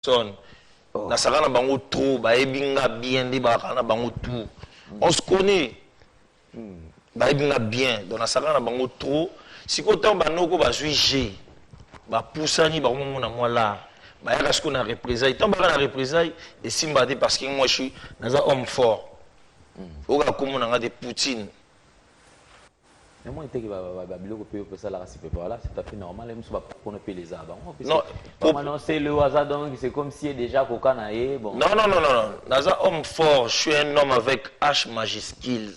personnes. Na sakana bango trop, ba ebinga bien, di ba kana bango tout. On se connaît. Ba ebinga bien, donc na sakana bango trop. Si kotan banoko ba juger, ba poussani ba mona moi là. Bah, il y a ce qu'on a représailles. Tant que la représailles, et si parce que moi je suis dans un homme fort. Au cas où on a des Poutine. Mais moi, je c'est tout à fait normal. Même si on peut les arbres. Non, c'est le hasard, donc c'est comme si déjà Kokanae. Bon. Non. Dans un homme fort, je suis un homme avec H majuscule.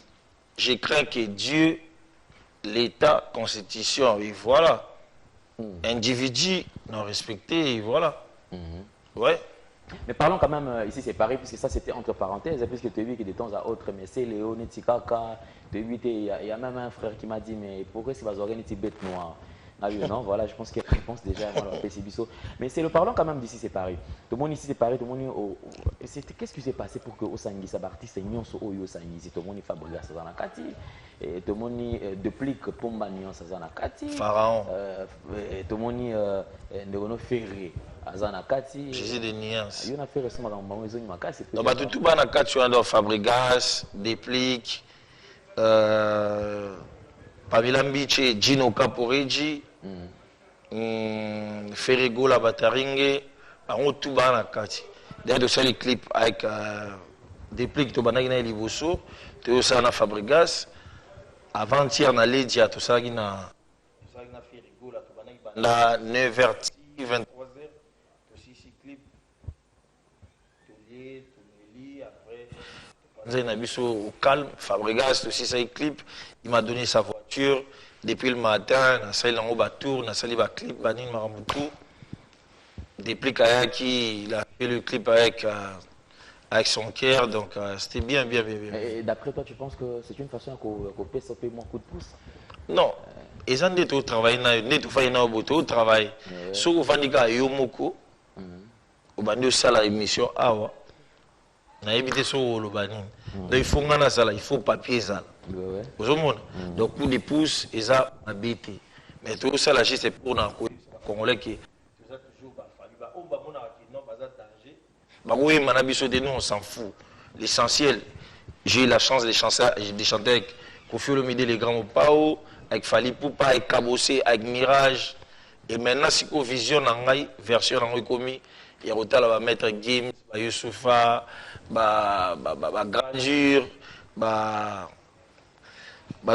Je crains que Dieu, l'État, Constitution, et voilà. Individu non respecté, et voilà. Ouais. Mais parlons quand même, ici c'est pareil, puisque ça c'était entre parenthèses, puisque tu as vu que de temps à autre, mais c'est Léo, Netikaka, il y a même un frère qui m'a dit, mais pourquoi c'est Bazoré Neti bête noire? Ah oui, non, voilà, je pense qu'il y a une réponse déjà avant le PCBisso. Mais c'est le parlant quand même d'ici c'est pareil. Tout le monde ici c'est pareil, tout le monde. Qu'est-ce qui s'est passé pour que Osangi Sabarti c'est Nyon so Oyo Sangi, tout le monde Fabriga Sazana Kati, et tout le monde duplique Pomba Nyon Sazana Kati. Pharaon. Tout le monde Ndegono Ferré. Jésus de nuances. Il y a fait récemment dans mon maison, donc bah tout bas na Kati on Fabrigas, Déplique, Pamela Mbiche, Gino Caporeji, Ferrego la Bataringue, on tout bas na Kati. D'ailleurs de ça les clips avec Déplique to banagina Liboso, to ça na Fabrigas, avant-hier na Ledia to ça na Ferrego la to banagina 9h 23h. Au calme, Fabregas aussi ça clip, il m'a donné sa voiture depuis le matin, na sali en bas tour, na sali ba clip banin Maramutu. Depuis Kayaki, il a fait le clip avec son cœur, donc c'était bien. Et d'après toi, tu penses que c'est une façon qu'on peut sauver mon coup de pouce? Non, ils ont dit tout travail, tout fait au travail. Sauf qu'on va dire que Yomoko, au bandeau ça la émission awa. Na évité sur le banin. Donc il faut ngana sala, il faut papier ça. Vous avez donc coup de pouce et ça habité. Mais tout ça là c'est pour na congolais qui ça toujours ba famille ba on ba mona qui non pas danger. Bah oui, manabiso de nous on s'en fout. L'essentiel, j'ai eu la chance de chanter avec Kofi Olomide les grands Pao, avec Fali Poupa, avec Kabossé, avec Mirage. Et maintenant si qu'on vision nangai version nangai commis, il y a autant va mettre Games, ba Youssoufa, ba grandure, ba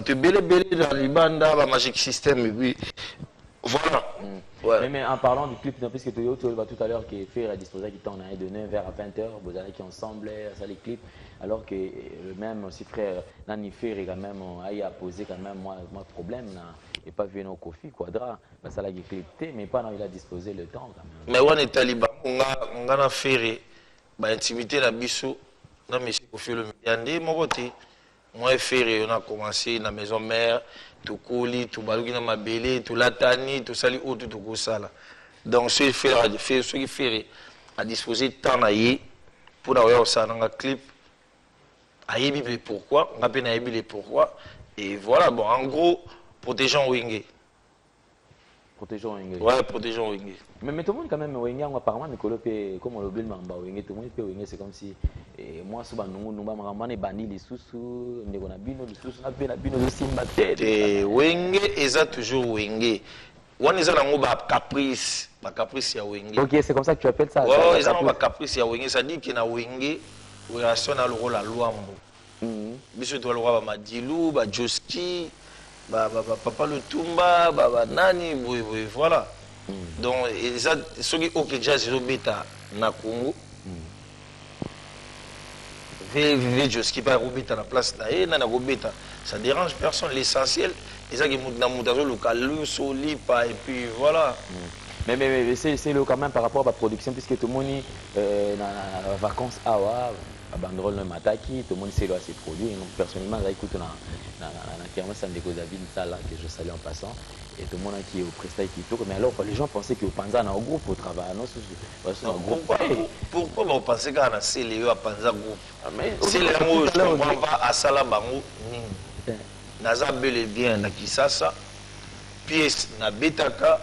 tu belé dans les bandes, ba Magic System et puis voilà. Ouais. Mais en parlant du clip, puisque tu as tout à l'heure qui est fait à disposer qui t'en a de 9h à 20h, vous allez qui ensemble ça les clips, alors que même si frère Nani Ferry quand même a posé quand même moi problème et pas vu nos Kofi Quadra, ça l'a clipté mais pas il a disposé le temps quand même. Mais on est taliban, on a Ferry, bah intimité la biso, non mais c'est Kofi le Yandé mon côté. Moi, Ferré, on a commencé dans la maison mère, tout couli, tout balouki dans ma belé, tout latani, tout sali, tout ça. Donc, ce qui fait à disposer de temps pour avoir ça dans un clip. Aïe, pourquoi, on a bien aïe, pourquoi. Et voilà, bon, en gros, protégeons Wingé. Protégeons Wingé. Ouais, protégeons Wingé. Mais tout le monde, quand même, Wingé, apparemment, comme on le dit, tout le monde peut Wingé, c'est comme si. Moi, souvent, nous avons banni les sous-sous, nous avons bino de Simbaté. Et Wingé, ils toujours Wingé. On est dans un caprice. Ma caprice, il y a Wingé. Ok, c'est comme ça que tu appelles ça. Oui, ils ont un caprice, il y a Wingé. Ça dit qu'il y a Wingé, relation à le rôle à Luambo. Biso to le roi Madilou, Joski. Papa le Tumba, Nani, voilà. Donc, ceux qui ont déjà ces bêta na Congo, vivez Joski par Robita la place na Robita, ça dérange personne. L'essentiel, c'est ça qui est dans le local, le solipa et puis voilà. Mais c'est quand même par rapport à la production, puisque tout le monde est dans les vacances à banderole le mataki, tout le monde sait là ses produits. Personnellement, j'écoute dans la kermesse Sandeko David Sala que je salue en passant, et tout le monde qui est au prestat qui tourne. Mais alors les gens pensaient que Panza a un groupe au travail, non? Pourquoi vous pensez qu'on a CLE à Panza groupe? C'est les mots je comprends pas à Sala Bango. Naza bel et bien na Kisasa, pièce na Betaka,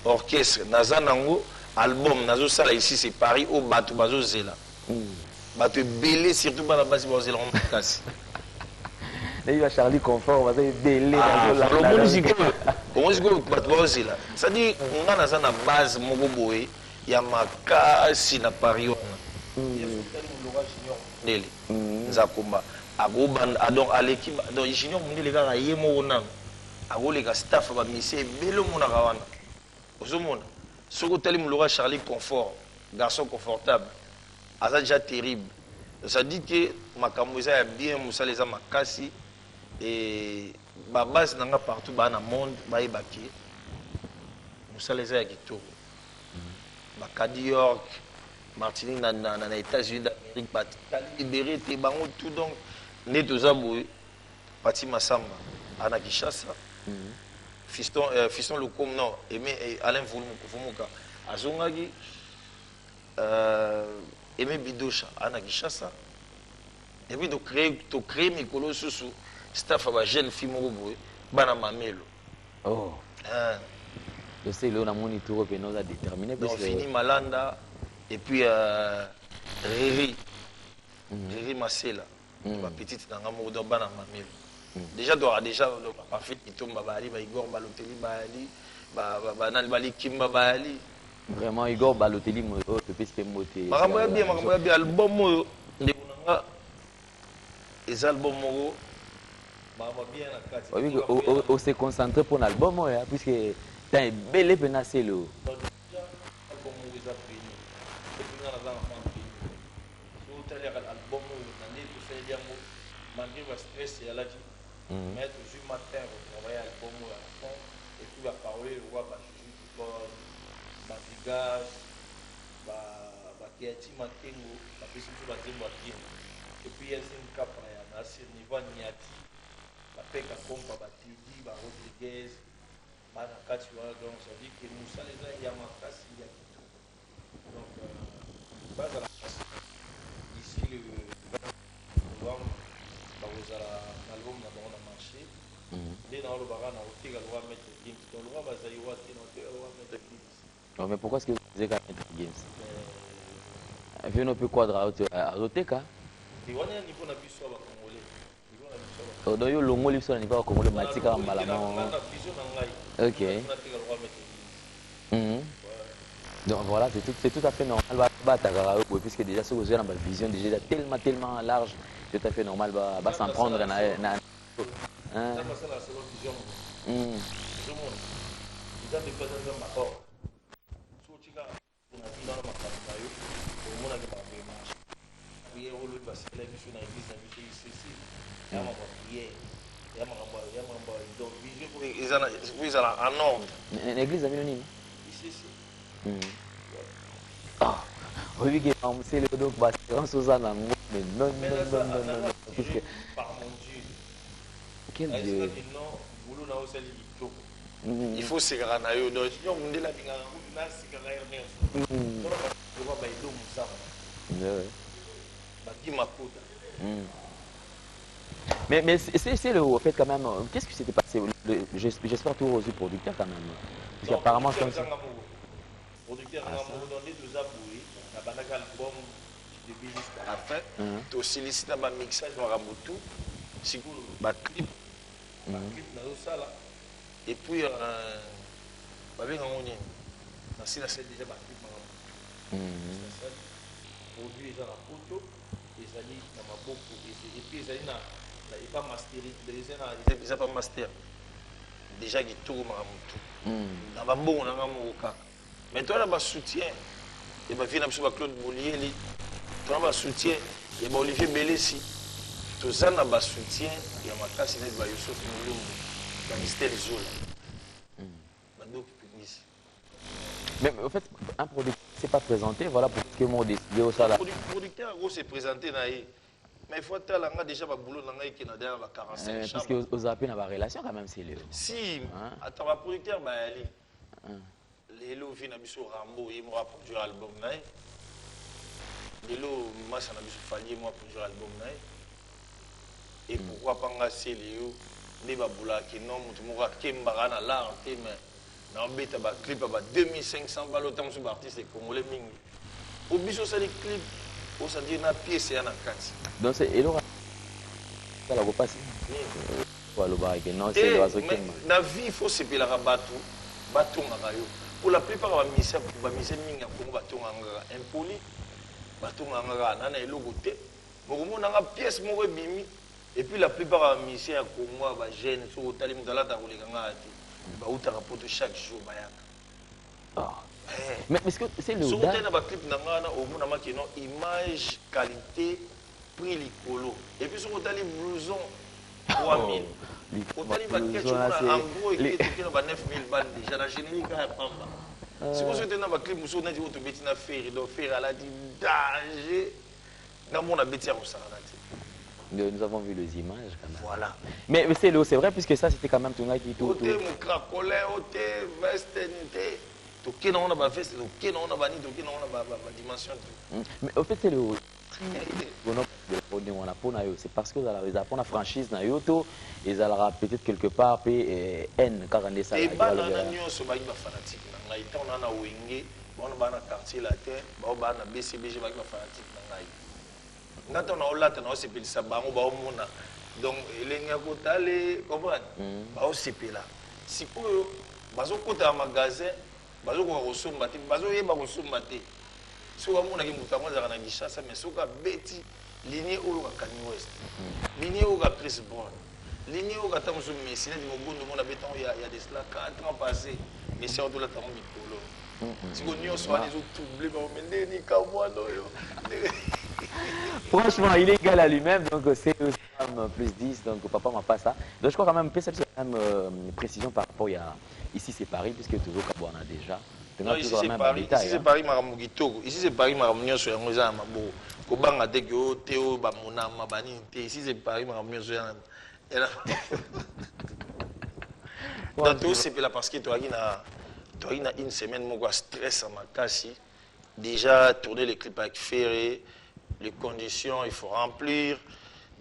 orchestre Naza Nango, album nazo sala ici c'est Paris au bateau bazo zela bateau belé surtout bana basi bazo zela on makasi il va Charlie Confort va belé le musique bateau bazo zela ça dit on a na base moko boye ya makasi na Paris Ndele Nzakomba agoba donc à l'équipe donc junior Ndele kaka yemo ona agoleka staff ba mission belo mona kawana ozomona soko tali mulora Charlie Confort garçon confortable asa déjà terrible ça dit que makambo eza ya bien musala eza makasi et ba base nanga partout ba na monde ba ebaki musala eza ya kitoko ba Cadi York Martinique na États-Unis d'Amérique ba libéré te bango tout donc né toza boy Pati Massamba ana Kinshasa fiston le com non aimé Alain Vumuka azongaki aimé Bidosha ana Kinshasa et puis to créer mikolo susu staff ba jeune fille moko boy bana mamelo oh je sais là on a moni tour pe nous a déterminé parce que fini Malanda et puis Riri Masela ba petite nanga moko do bana mamelo déjà parfait qui tombe bali ba Igor Balotelli bali ba bali Kimba bali vraiment Igor Balotelli mo pepé moté makambo ya bien album oyo ndekona les albums moko ba bien na kati oui on s'est concentré pour l'album puisque tant est belé pena c'est le album moko za peni et puis na za enfant peni so tali album oyo na ndé to fait yango malgré le stress ya la mais toujours matin on travaille album à fond et puis va parler le roi ba juju pour ba vigage ba kiati makengo ba pesi tout ba zemba bien et puis il y a une cap ya na ce niveau niati ba peka kompa ba tidi ba Rodriguez ba na kati wa donc ça dit que nous ça les ya makasi ya kitu donc base à la ici le novembre ba ozala album na bango na marché nde na olobaka na oteka lwa mettre games donc lwa bazali wa te na oteka lwa mettre games mais pourquoi est-ce que vous avez mettre games vu no pe quadra oteka et wana ya niveau na biso ya bakongolais niveau na biso ya donc yo longoli biso na niveau ya bakongolais matika mbala mo na vision na ngai ok nateka lwa mettre games donc voilà c'est tout à fait normal batakaka puisque déjà ce que vous avez dans ma vision déjà tellement large tout à fait normal va s'en prendre na ça passe la seconde vision tout le monde ils ont des présents dans ma corps surtout quand on a vu dans ma famille au monde a pas marché prière au lieu de passer la mission dans l'église na mission ici ya ma prière ya ma donc vision ils ont en ordre l'église a mis nini ici oui que c'est le donc bah on se sent dans mais non puisque par mon Dieu quel Dieu il faut se garantir donc si on dit la binga na se garantir pour ba ba ido musama ba ki makuta mais c'est le fait quand même qu'est-ce qui s'était passé j'espère tout aux producteurs quand même parce qu'apparemment comme ça producteur na mo donné deux aboué na banaka album de jusqu'à la fin to sollicite ba mixage na ramutu sikulu ba clip na sala et puis ba benga ngoni na sila c'est déjà ba clip na produit déjà la photo ezali na maboko et puis ezali na pas masterisé déjà pas master déjà gitoko mamutu na ba bongo na ngamoka mais toi là bas soutien et bah vient absolument Claude Boulieli toi bas soutien et bah Olivier Belessi tout ça na bas soutien et ma classe n'est pas Youssef Moulou dans Mister Zola donc ici mais en fait un producteur c'est pas présenté voilà pour que moi décidé au ça là producteur gros c'est présenté na mais il faut tellement nga déjà ba boulot na ngai qui na derrière ba 45 parce que aux appels na ba relation quand même c'est le si attends ba producteur ba ali lelo vi na biso Rambo et moi produire album na lelo masa na biso fali moi produire album na et pourquoi pas nga c'est Léo ne ba boula ki non mutu mo ka kemba na l'art mais Non, mais tu as un clip à 2500 balles autant sur l'artiste congolais. Au biso, ça les clips, on s'en dit une pièce et un carte. Donc c'est Elora. Ça la repasse. Non, c'est le raso qui mais la vie, il faut se payer la bateau, bateau ngarayo. Pour la plupart, on va miser minga pour bateau ngara impoli, bateau ngara nana eloko te. Bon, on a une pièce mo bimi et puis la plupart va miser à Congo, va jeune sur hôtel mdala ta rouler ngara ti. Ba uta rapport chaque jour bayaka. Mais est-ce que c'est le sur hôtel na ba clip ngana au monde na kino image qualité prix licolo et puis sur hôtel blouson 3000. En gros, il y a 9000 balles déjà. La générique est pas mal. Si vous êtes dans un clip, vous avez dit que vous avez fait donc faire à la danger. Dans bêtise nous avons vu les images quand même. Voilà. Mais c'est vrai puisque ça c'était quand même tout qui tout. Côté mon cracolé, côté veste, tout on a pas veste, tout on a pas ni tout on a pas dimension. Mais au fait c'est le c'est parce que vous avez la franchise na yoto et ça aura peut-être quelque part N car on est ça. Et bah na nyonso ba fanatique na ngai on a na wenge on ba na quartier la terre ba na BCBG ba fanatique na ngai. Ngata na olata na osepelisa bango ba omona donc elengi akotale comprendre ba osepela sikoyo bazokota magasin bazokoka kosomba te bazoyeba kosomba te soka monaki moto yango azalaka na Kinshasa mais soka beti ligne oyo ka Kanye West ligne oyo ka Chris Brown ligne oyo ka tamoso Messi neti mogondo mona betango ya de cela 4 ans passé Messi otola tango mikolo siko nyonso wana ezotouble bamende ni kamwana oyo. Franchement, il est égal à lui-même, donc c'est plus 10, donc papa m'a pas ça. Donc je crois quand même, peut-être même précision par rapport à ici c'est Paris, puisque toujours Kabouana déjà. Non, ici c'est Paris, ici c'est Paris, Maramugitogo. Ici c'est Paris, Maramunio sur un moisa mabo. Kobanga deko, Théo, Bamona, Mabani, ici c'est Paris, Maramunio sur un. Donc tout c'est là parce que toi il a une semaine mon stress à ma casse. Déjà tourner les clips avec Ferré. Les conditions, il faut remplir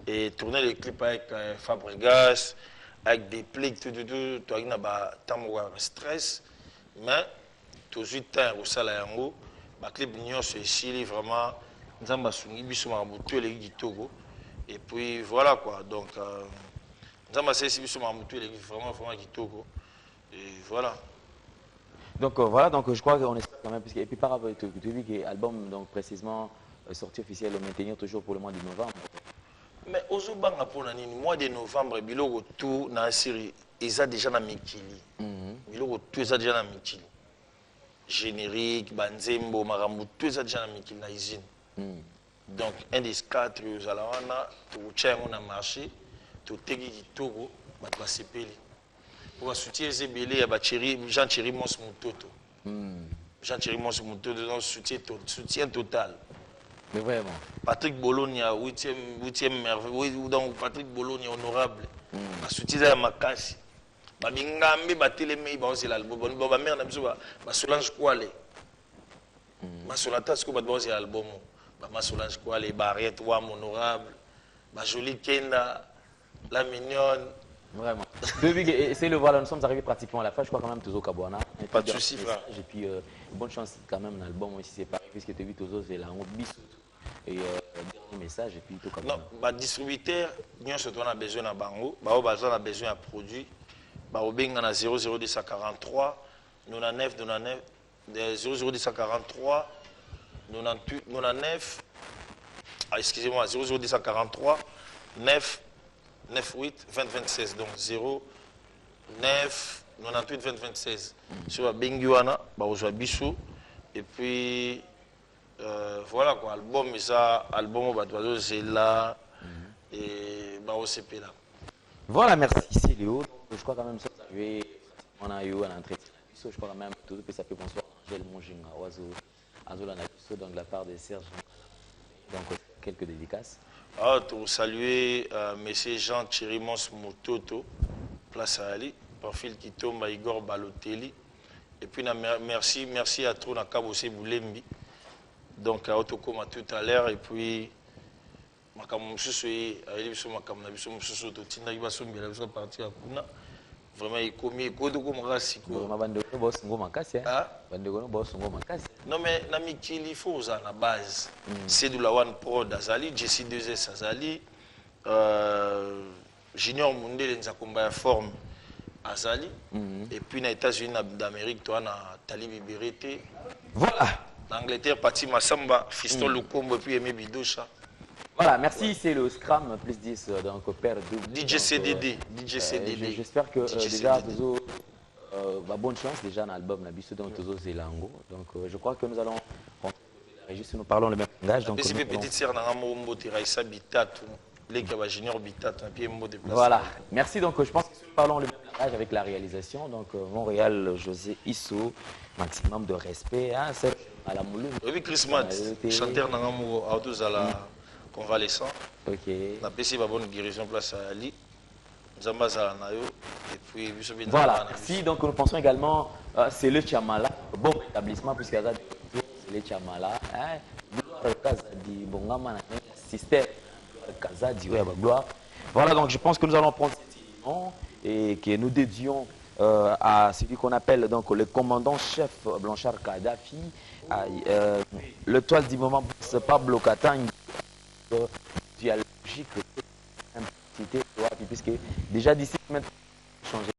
et tourner les clips avec Fabregas, avec des pliques, tout, toi, il y a un stress, mais tout de suite, au salaire, le clip c'est ici, vraiment, nous avons les Togo, et puis voilà quoi, donc, nous avons vraiment, vraiment Togo, et voilà. Donc voilà, donc je crois qu'on espère quand même, et puis par rapport à tout, tu dis que l'album, donc précisément, sortie officielle le maintenir toujours pour le mois de novembre. Mais au mois de novembre, biloko tout na série, ils a déjà na mikili. Biloko tout ils a déjà na mikili. Générique, banzembo, marambo tout ils a déjà na mikili na usine. Donc un des 4 aux alawana, tout tient on a marché, tout tegi kitoko, bat ba sepeli. Pour soutien zebele ya ba Jean Thierry Mons Mutoto. Jean Thierry Mons Mutoto donc soutien total. Mais vraiment. Patrick Bologna, 8e merveille, donc Patrick Bologna honorable. Ma soutien à ma casse. Ma bingambe, ma télémé, c'est l'album. Ma mère n'a pas ma Solange Kouale. Ma Solange Kouale, c'est l'album. Ma Solange Kouale, Barrette, Wam honorable. Ma jolie Kenda, la mignonne. Vraiment. C'est le voilà, nous sommes arrivés pratiquement à la fin. Je crois quand même toujours Kabouana. Pas de soucis, frère. Et puis, bonne chance quand même dans l'album, aussi c'est pareil, puisque tu as vu toujours, c'est la honte. Et dernier message, et puis tout comme ça. Non, distributeur, nous avons besoin de bango, nous avons besoin de produits. Nous avons besoin de 00243, 99, 00243, 98, 99, excusez-moi, 00243, 9, 98, 20, 26, donc 0, 9, 98, 20, 26. Sur la Benguana, nous avons Bissou, et puis. Voilà quoi, album et ça, album c'est là et bah OCP là. Voilà, merci, c'est Léo. Je crois quand même ça, on a eu un entretien. Je crois quand même tout que ça peut bonsoir Angèle Monginga, Azola Nabiso, donc de la part de Serge. Donc quelques dédicaces. Ah, pour saluer monsieur Jean Thierry Mons Mutoto, place à Ali, profil qui tombe à Igor Balotelli. Et puis merci à Trona Kabose Boulembi. Donc, à Otokoma tout à l'heure, et puis, Vraiment, il commet quoi comme racisme. Vraiment, bandeko boss ngoma kasi. Ah? Bandeko no boss ngoma kasi. Non, mais Namikili, il faut à la base. C'est de la One Pro d'Azali, JC2S Azali, Junior Mundele Nzakomba forme Azali, et puis aux États-Unis d'Amérique, tu as Talibi Berete. Voilà. L'Angleterre, Pati Massamba, Fiston Lukombo, et puis Aimé Bidocha. Voilà, merci, c'est le Scrum plus 10, donc père de DJ CDD. DJ CDD. J'espère que DJ déjà, CDD. bonne chance déjà dans l'album Nabiso donc Tozo Zelango. Donc je crois que nous allons juste nous parlons le même langage. Donc C'est petite sœur Nangambo Tiraïsa Bitatu, les Junior Bitatu, et puis Mbo déplacé. Voilà, merci. Donc je pense que nous parlons le même langage avec la réalisation. Donc Montréal, José Isso, maximum de respect. Hein, c'est à la Moulou. Oui, Chris Matt, chanteur Nangambo, Autozala. Convalescent. Ok. La PC va bonne guérison place à Ali. Zamba Zalanayo. Et puis, voilà, merci. Donc nous pensons également, c'est le Chamala, bon établissement, puisqu'il y a c'est le Chamala. Gloire Kazadi, Bongama, système Kazadi, ouais, gloire. Voilà, donc je pense que nous allons prendre cet élément et que nous dédions à celui qu'on appelle donc le commandant-chef Blanchard Kadhafi, le toile du moment, c'est Pablo Katang. Dialogique, puisque déjà d'ici maintenant, changer.